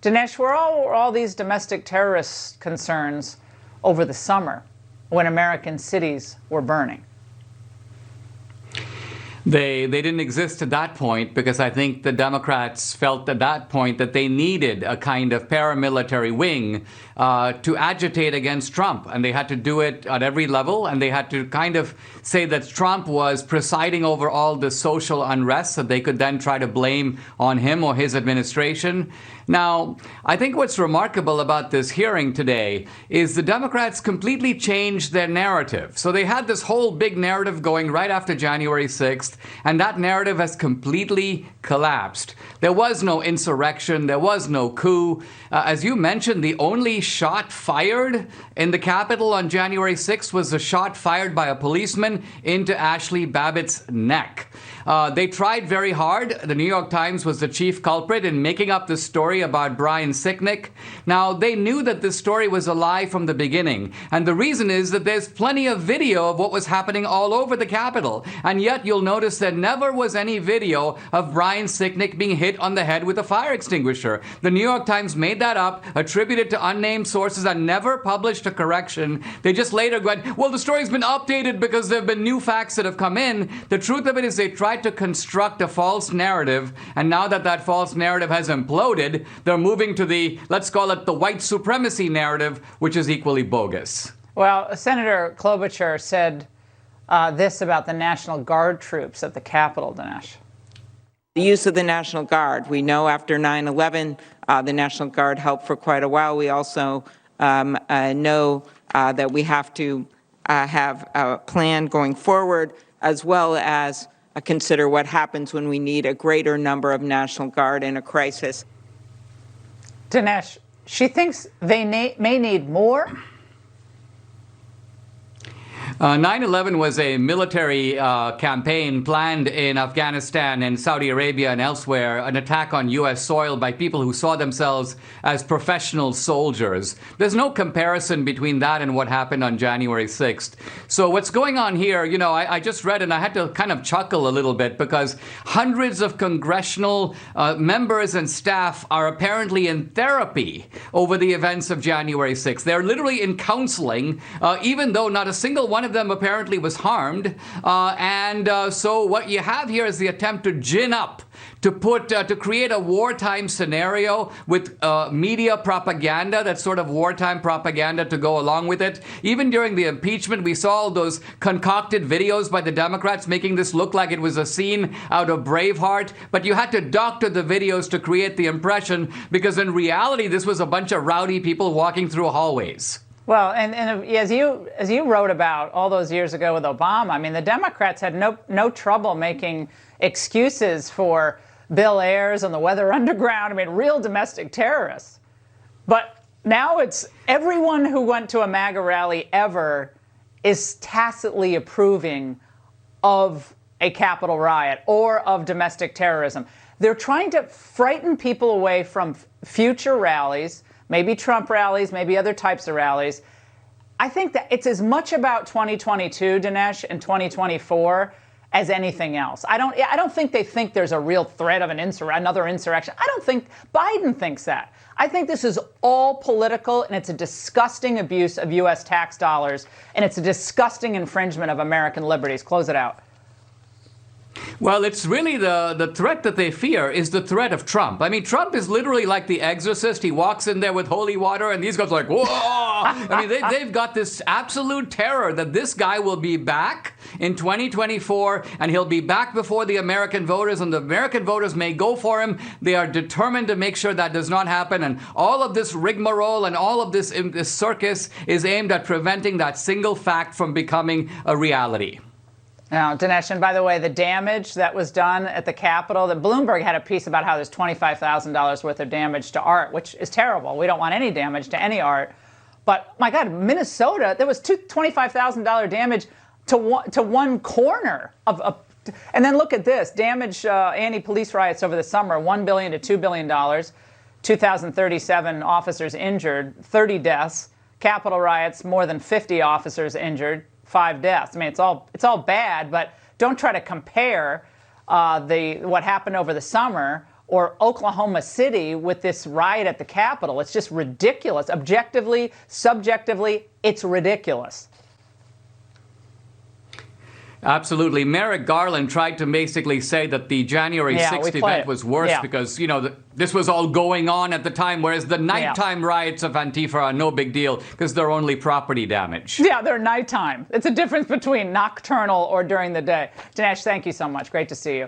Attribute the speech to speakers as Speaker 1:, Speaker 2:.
Speaker 1: Dinesh, were all these domestic terrorist concerns over the summer when American cities were burning?
Speaker 2: They didn't exist at that point because I think the Democrats felt at that point that they needed a kind of paramilitary wing to agitate against Trump. And they had to do it at every level. And they had to kind of say that Trump was presiding over all the social unrest that they could then try to blame on him or his administration. Now, I think what's remarkable about this hearing today is the Democrats completely changed their narrative. So they had this whole big narrative going right after January 6th, and that narrative has completely collapsed. There was no insurrection. There was no coup. As you mentioned, the only shot fired in the Capitol on January 6th was a shot fired by a policeman into Ashley Babbitt's neck. They tried very hard. The New York Times was the chief culprit in making up this story about Brian Sicknick. Now, they knew that this story was a lie from the beginning. And the reason is that there's plenty of video of what was happening all over the Capitol. And yet you'll notice there never was any video of Brian Sicknick being hit on the head with a fire extinguisher. The New York Times made that up, attributed to unnamed sources, and never published a correction. They just later went, well, the story's been updated because there have been new facts that have come in. The truth of it is they tried to construct a false narrative, and now that that false narrative has imploded, they're moving to the, let's call it the white supremacy narrative, which is equally bogus.
Speaker 1: Well, Senator Klobuchar said this about the National Guard troops at the Capitol, Dinesh.
Speaker 3: The use of the National Guard. We know after 9/11, the National Guard helped for quite a while. We also know that we have to have a plan going forward, as well as consider what happens when we need a greater number of National Guard in a crisis.
Speaker 1: Dinesh, she thinks they may need more.
Speaker 2: 9/11 was a military campaign planned in Afghanistan and Saudi Arabia and elsewhere, an attack on U.S. soil by people who saw themselves as professional soldiers. There's no comparison between that and what happened on January 6th. So what's going on here, you know, I just read and I had to kind of chuckle a little bit because hundreds of congressional members and staff are apparently in therapy over the events of January 6th. They're literally in counseling, even though not a single one of them apparently was harmed. So what you have here is the attempt to gin up, to create a wartime scenario with media propaganda, that sort of wartime propaganda to go along with it. Even during the impeachment, we saw all those concocted videos by the Democrats making this look like it was a scene out of Braveheart. But you had to doctor the videos to create the impression, because in reality, this was a bunch of rowdy people walking through hallways.
Speaker 1: Well, and as you wrote about all those years ago with Obama, I mean, the Democrats had no trouble making excuses for Bill Ayers and the Weather Underground. I mean, real domestic terrorists. But now it's everyone who went to a MAGA rally ever is tacitly approving of a Capitol riot or of domestic terrorism. They're trying to frighten people away from future rallies, maybe Trump rallies, maybe other types of rallies. I think that it's as much about 2022, Dinesh, and 2024 as anything else. I don't think they think there's a real threat of another insurrection. I don't think Biden thinks that. I think this is all political, and it's a disgusting abuse of U.S. tax dollars, and it's a disgusting infringement of American liberties. Close it out.
Speaker 2: Well, it's really the threat that they fear is the threat of Trump. I mean, Trump is literally like the exorcist. He walks in there with holy water, and these guys are like, whoa! I mean, they've got this absolute terror that this guy will be back in 2024, and he'll be back before the American voters, and the American voters may go for him. They are determined to make sure that does not happen, and all of this rigmarole and all of this circus is aimed at preventing that single fact from becoming a reality.
Speaker 1: Now, Dinesh, and by the way, the damage that was done at the Capitol, that Bloomberg had a piece about how there's $25,000 worth of damage to art, which is terrible. We don't want any damage to any art. But, my God, Minnesota, there was $25,000 damage to one corner of a... And then look at this. Damage, anti-police riots over the summer, $1 billion to $2 billion, 2,037 officers injured, 30 deaths. Capitol riots, more than 50 officers injured, 5 deaths. I mean, it's all bad, but don't try to compare what happened over the summer or Oklahoma City with this riot at the Capitol. It's just ridiculous. Objectively, subjectively, it's ridiculous.
Speaker 2: Absolutely. Merrick Garland tried to basically say that the January 6th event was worse because, you know, this was all going on at the time, whereas the nighttime riots of Antifa are no big deal because they're only property damage.
Speaker 1: Yeah, they're nighttime. It's a difference between nocturnal or during the day. Dinesh, thank you so much. Great to see you.